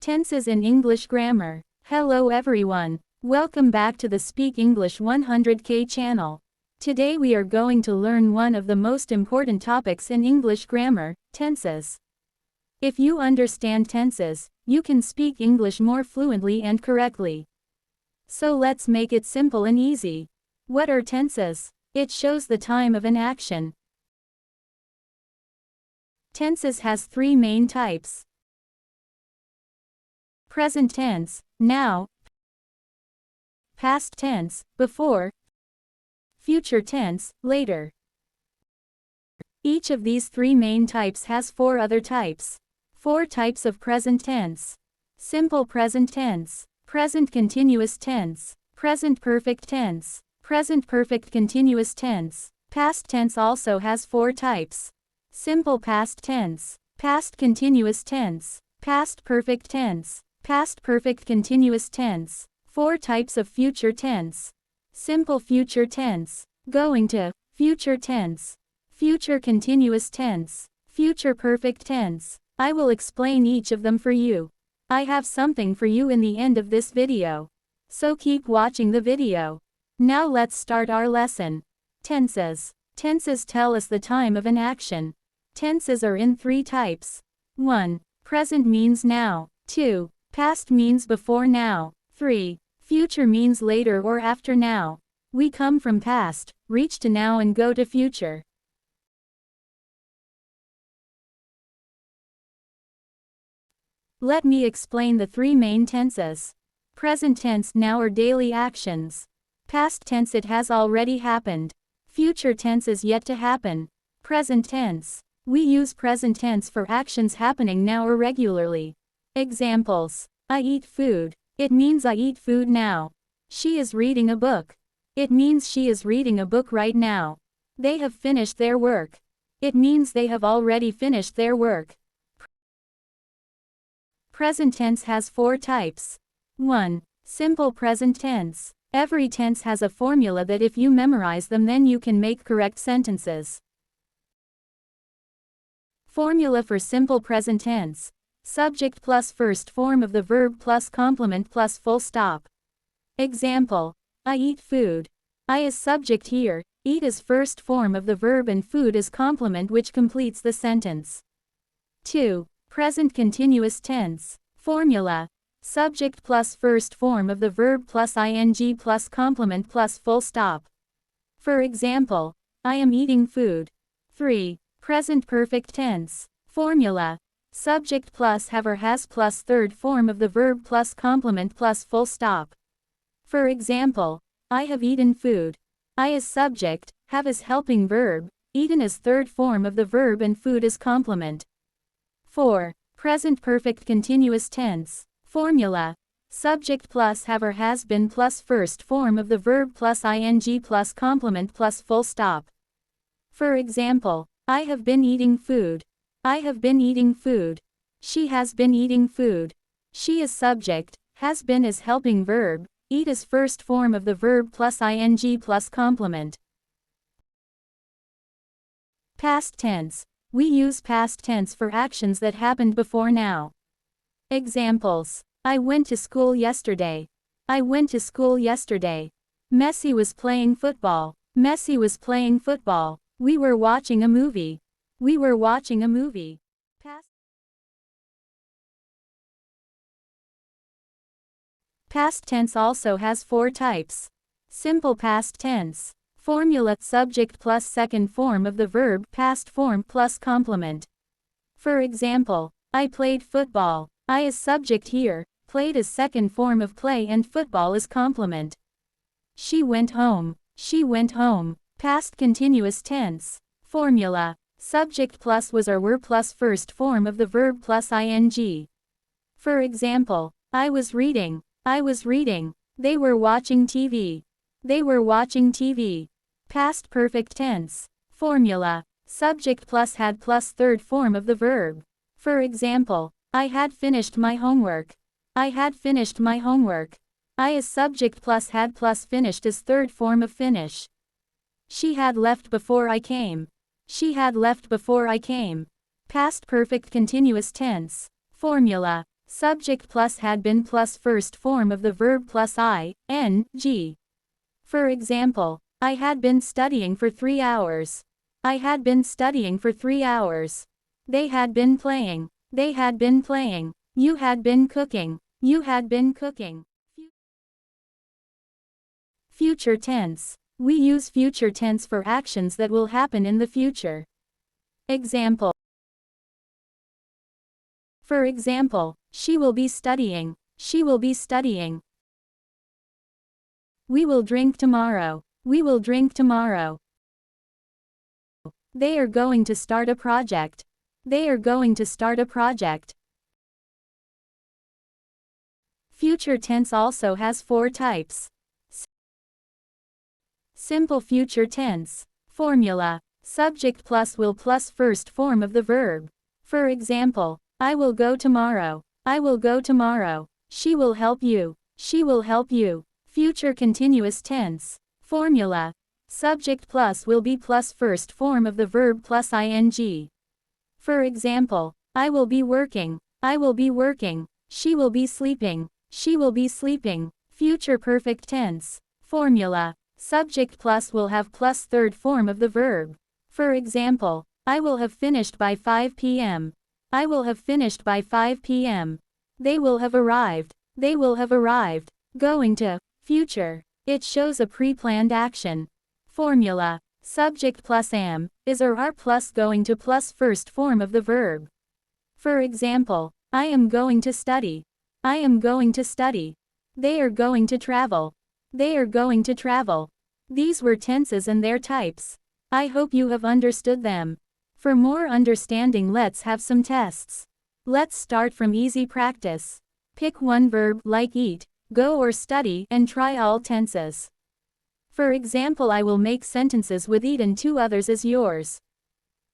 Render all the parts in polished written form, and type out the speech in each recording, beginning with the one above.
Tenses in English grammar. Hello everyone. Welcome back to the Speak English 100K channel. Today we are going to learn one of the most important topics in English grammar, tenses. If you understand tenses, you can speak English more fluently and correctly. So let's make it simple and easy. What are tenses? It shows the time of an action. Tenses has three main types. Present tense, now. Past tense, before. Future tense, later. Each of these three main types has four other types. Four types of present tense. Simple present tense, present continuous tense, present perfect tense, present perfect continuous tense. Past tense also has four types. Simple past tense, past continuous tense, past perfect tense, past perfect continuous tense. Four types of future tense. Simple future tense, going to, future tense, future continuous tense, future perfect tense. I will explain each of them for you. I have something for you in the end of this video. So keep watching the video. Now let's start our lesson. Tenses. Tenses tell us the time of an action. Tenses are in three types. 1. Present means now. 2. Past means before now. 3. Future means later or after now. We come from past, reach to now and go to future. Let me explain the three main tenses. Present tense, now, are daily actions. Past tense, it has already happened. Future tense is yet to happen. Present tense. We use present tense for actions happening now or regularly. Examples. I eat food. It means I eat food now. She is reading a book. It means she is reading a book right now. They have finished their work. It means they have already finished their work. Present tense has four types. 1. Simple present tense. Every tense has a formula that if you memorize them, then you can make correct sentences. Formula for simple present tense. Subject plus first form of the verb plus complement plus full stop. Example. I eat food. I is subject here, eat is first form of the verb and food is complement which completes the sentence. 2. Present continuous tense. Formula. Subject plus first form of the verb plus ing plus complement plus full stop. For example, I am eating food. 3. Present perfect tense. Formula. Subject plus have or has plus third form of the verb plus complement plus full stop. For example, I have eaten food. I is subject, have is helping verb, eaten is third form of the verb and food is complement. 4. Present perfect continuous tense. Formula. Subject plus have or has been plus first form of the verb plus ing plus complement plus full stop. For example, I have been eating food. I have been eating food. She has been eating food. She is subject, has been is helping verb, eat is first form of the verb plus ing plus complement. Past tense. We use past tense for actions that happened before now. Examples. I went to school yesterday. I went to school yesterday. Messi was playing football. Messi was playing football. We were watching a movie. We were watching a movie. Past tense also has four types. Simple past tense. Formula. Subject plus second form of the verb past form plus complement. For example, I played football. I is subject here, played is second form of play and football is complement. She went home. She went home. Past continuous tense. Formula. Subject plus was or were plus first form of the verb plus ing. For example, I was reading. I was reading. They were watching TV. They were watching TV. Past perfect tense. Formula. Subject plus had plus third form of the verb. For example, I had finished my homework. I had finished my homework. I is subject plus had plus finished is third form of finish. She had left before I came. She had left before I came. Past perfect continuous tense. Formula. Subject plus had been plus first form of the verb plus ing. For example, I had been studying for 3 hours. I had been studying for 3 hours. They had been playing. They had been playing. You had been cooking. You had been cooking. Future tense. We use future tense for actions that will happen in the future. Example. For example, she will be studying. She will be studying. We will drink tomorrow. We will drink tomorrow. They are going to start a project. They are going to start a project. Future tense also has 4 types. Simple future tense. Formula. Subject plus will plus first form of the verb. For example, I will go tomorrow. I will go tomorrow. She will help you. She will help you. Future continuous tense. Formula. Subject plus will be plus first form of the verb plus ing. For example, I will be working. I will be working. She will be sleeping. She will be sleeping. Future perfect tense. Formula. Subject plus will have plus third form of the verb. For example, I will have finished by 5 p.m. I will have finished by 5 p.m. They will have arrived. They will have arrived. Going to. Future. It shows a pre-planned action. Formula. Subject plus am, is or are plus going to plus first form of the verb. For example, I am going to study. I am going to study. They are going to travel. They are going to travel. These were tenses and their types. I hope you have understood them. For more understanding, let's have some tests. Let's start from easy practice. Pick one verb, like eat, go or study, and try all tenses. For example, I will make sentences with eat and 2 others as yours.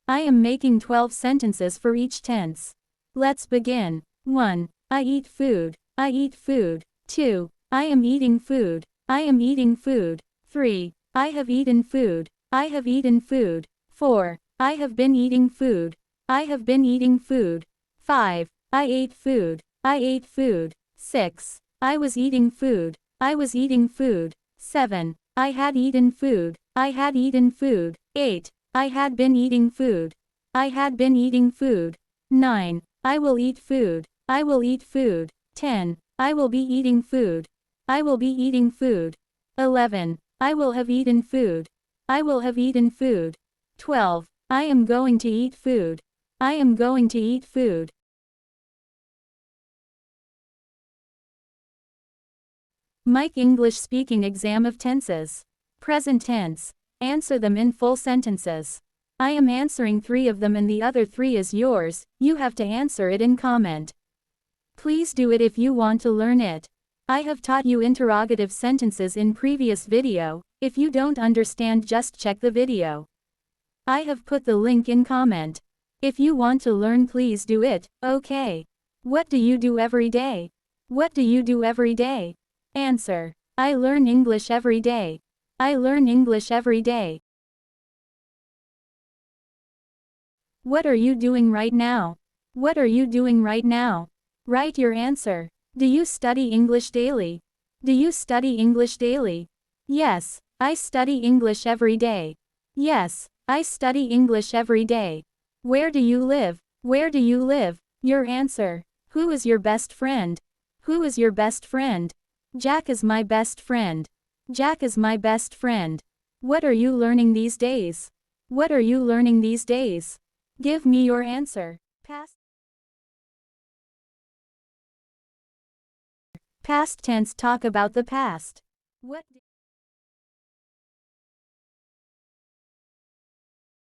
I am making 12 sentences for each tense. Let's begin. 1. I eat food. I eat food. 2. I am eating food. I am eating food. 3. I have eaten food. I have eaten food. 4. I have been eating food. I have been eating food. 5. I ate food. I ate food. 6. I was eating food. I was eating food. 7. I had eaten food. I had eaten food. 8. I had been eating food. I had been eating food. 9. I will eat food. I will eat food. 10. I will be eating food. I will be eating food. 11. I will have eaten food. I will have eaten food. 12. I am going to eat food. I am going to eat food. Mike English speaking exam of tenses. Present tense. Answer them in full sentences. I am answering 3 of them and the other 3 is yours. You have to answer it in comment. Please do it if you want to learn it. I have taught you interrogative sentences in previous video. If you don't understand, just check the video. I have put the link in comment. If you want to learn, please do it. Okay. What do you do every day? What do you do every day? Answer. I learn English every day. I learn English every day. What are you doing right now? What are you doing right now? Write your answer. Do you study English daily? Do you study English daily? Yes, I study English every day. Yes, I study English every day. Where do you live? Where do you live? Your answer. Who is your best friend? Who is your best friend? Jack is my best friend. Jack is my best friend. What are you learning these days? What are you learning these days? Give me your answer. Past tense, talk about the past.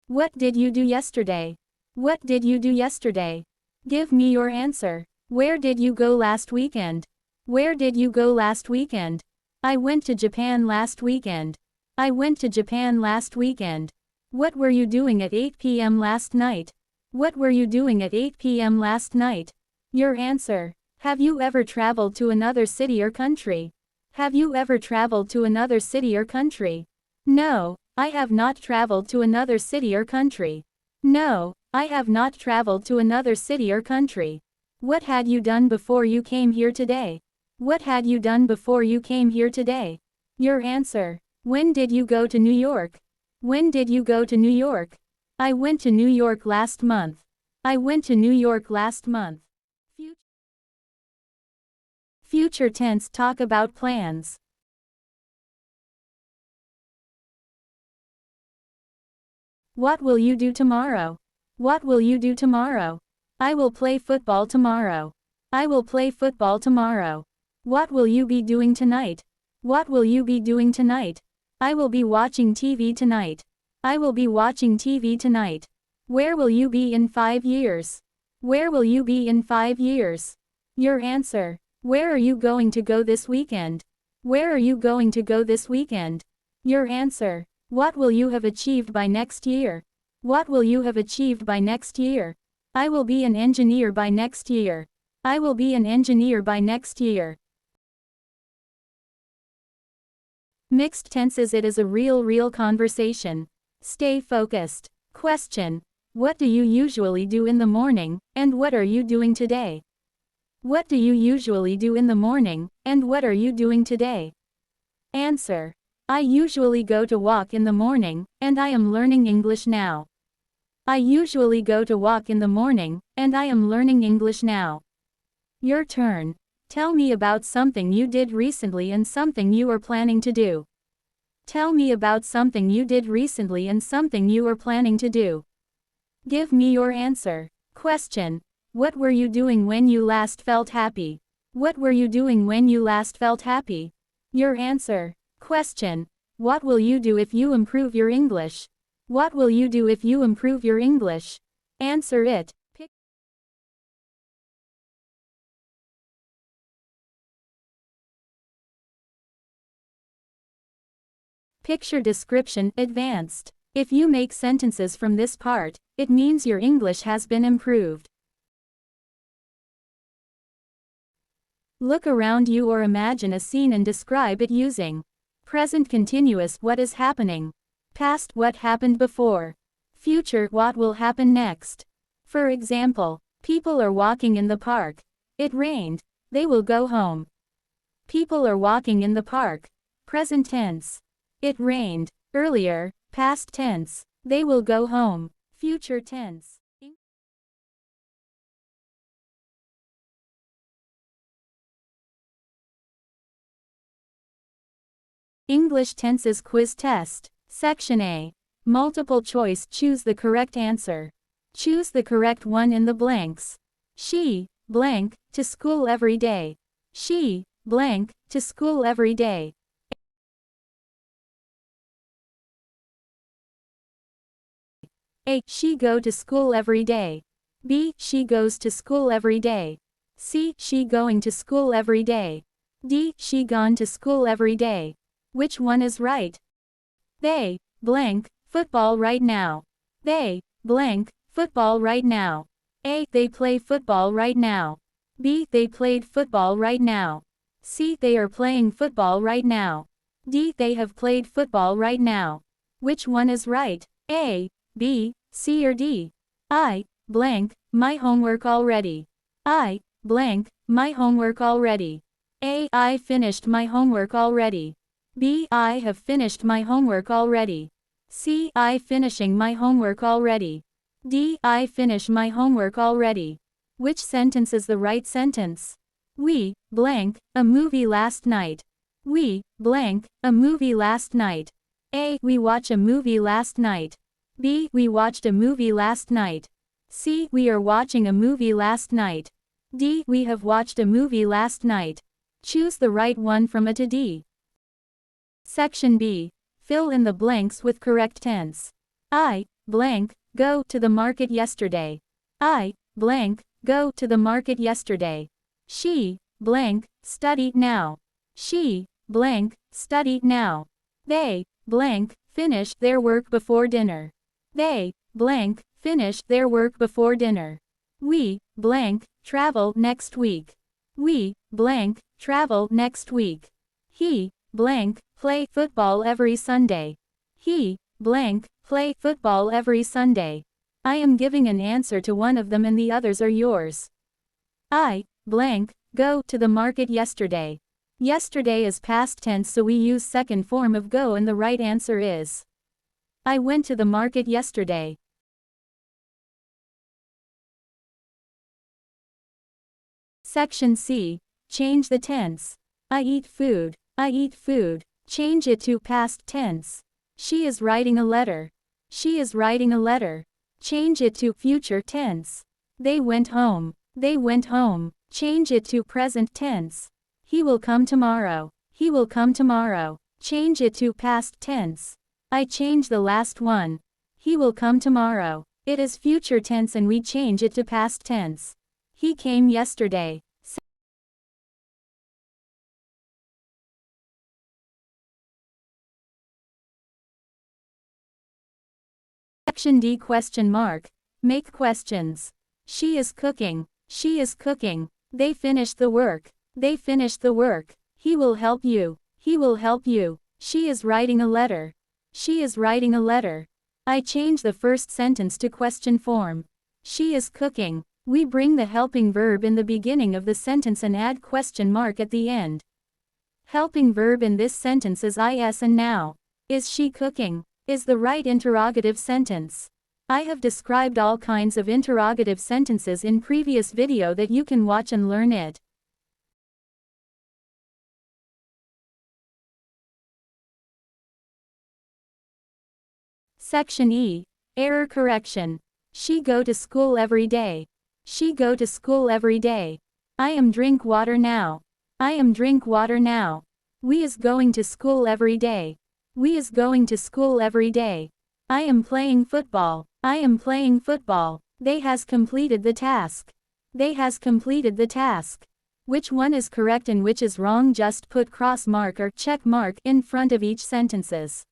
What did you do yesterday? What did you do yesterday? Give me your answer. Where did you go last weekend? Where did you go last weekend? I went to Japan last weekend. I went to Japan last weekend. What were you doing at 8 p.m. last night? What were you doing at 8 p.m. last night? Your answer. Have you ever traveled to another city or country? Have you ever traveled to another city or country? No, I have not traveled to another city or country. No, I have not traveled to another city or country. What had you done before you came here today? What had you done before you came here today? Your answer. When did you go to New York? When did you go to New York? I went to New York last month. I went to New York last month. Future tense, talk about plans. What will you do tomorrow? What will you do tomorrow? I will play football tomorrow. I will play football tomorrow. What will you be doing tonight? What will you be doing tonight? I will be watching TV tonight. I will be watching TV tonight. Where will you be in 5 years? Where will you be in 5 years? Your answer. Where are you going to go this weekend? Where are you going to go this weekend? Your answer. What will you have achieved by next year? What will you have achieved by next year? I will be an engineer by next year. I will be an engineer by next year. Mixed tenses. It is a real conversation. Stay focused. Question. What do you usually do in the morning, and what are you doing today? What do you usually do in the morning, and what are you doing today? Answer. I usually go to walk in the morning, and I am learning English now. I usually go to walk in the morning, and I am learning English now. Your turn. Tell me about something you did recently and something you are planning to do. Tell me about something you did recently and something you are planning to do. Give me your answer. Question. What were you doing when you last felt happy? What were you doing when you last felt happy? Your answer. Question. What will you do if you improve your English? What will you do if you improve your English? Answer it. Picture description, advanced. If you make sentences from this part, it means your English has been improved. Look around you or imagine a scene and describe it using present continuous, what is happening. Past, what happened before. Future, what will happen next. For example, people are walking in the park. It rained. They will go home. People are walking in the park. Present tense. It rained. Earlier, past tense. They will go home. Future tense. English tenses quiz test. Section A. Multiple choice. Choose the correct answer. Choose the correct one in the blanks. She, blank, to school every day. She, blank, to school every day. A. She go to school every day. B. She goes to school every day. C. She going to school every day. D. She gone to school every day. Which one is right? They, blank, football right now. They, blank, football right now. A. They play football right now. B. They played football right now. C. They are playing football right now. D. They have played football right now. Which one is right? A, B, C or D? I, blank, my homework already. I, blank, my homework already. A. I finished my homework already. B. I have finished my homework already. C. I finishing my homework already. D. I finish my homework already. Which sentence is the right sentence? We, blank, a movie last night. We, blank, a movie last night. A. We watch a movie last night. B. We watched a movie last night. C. We are watching a movie last night. D. We have watched a movie last night. Choose the right one from A to D. Section B. Fill in the blanks with correct tense. I, blank, go to the market yesterday. I, blank, go to the market yesterday. She, blank, study now. She, blank, study now. They, blank, finish their work before dinner. They, blank, finish their work before dinner. We, blank, travel next week. We, blank, travel next week. He, blank, play football every Sunday. He, blank, play football every Sunday. I am giving an answer to one of them and the others are yours. I, blank, go to the market yesterday. Yesterday is past tense, so we use second form of go, and the right answer is I went to the market yesterday. Section C. Change the tense. I eat food. I eat food. Change it to past tense. She is writing a letter. She is writing a letter. Change it to future tense. They went home. They went home. Change it to present tense. He will come tomorrow. He will come tomorrow. Change it to past tense. I change the last one. He will come tomorrow. It is future tense and we change it to past tense. He came yesterday. Section D. Question mark. Make questions. She is cooking. She is cooking. They finished the work. They finished the work. He will help you. He will help you. She is writing a letter. She is writing a letter. I change the first sentence to question form. She is cooking. We bring the helping verb in the beginning of the sentence and add question mark at the end. Helping verb in this sentence is is and now. Is she cooking? Is the right interrogative sentence. I have described all kinds of interrogative sentences in previous video that you can watch and learn it. Section E. Error correction. She go to school every day. She go to school every day. I am drink water now. I am drink water now. We is going to school every day. We is going to school every day. I am playing football. I am playing football. They has completed the task. They has completed the task. Which one is correct and which is wrong? Just put cross mark or check mark in front of each sentences.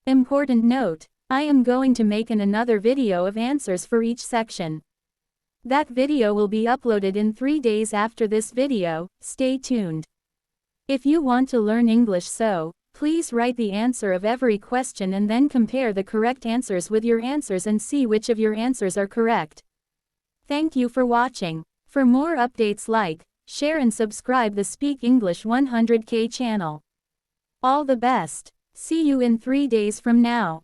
Important note. I am going to make another video of answers for each section. That video will be uploaded in 3 days after this video. Stay tuned. If you want to learn English, so please write the answer of every question and then compare the correct answers with your answers and see which of your answers are correct. Thank you for watching. For more updates, like, share and subscribe the Speak English 100K channel. All the best. See you in 3 days from now.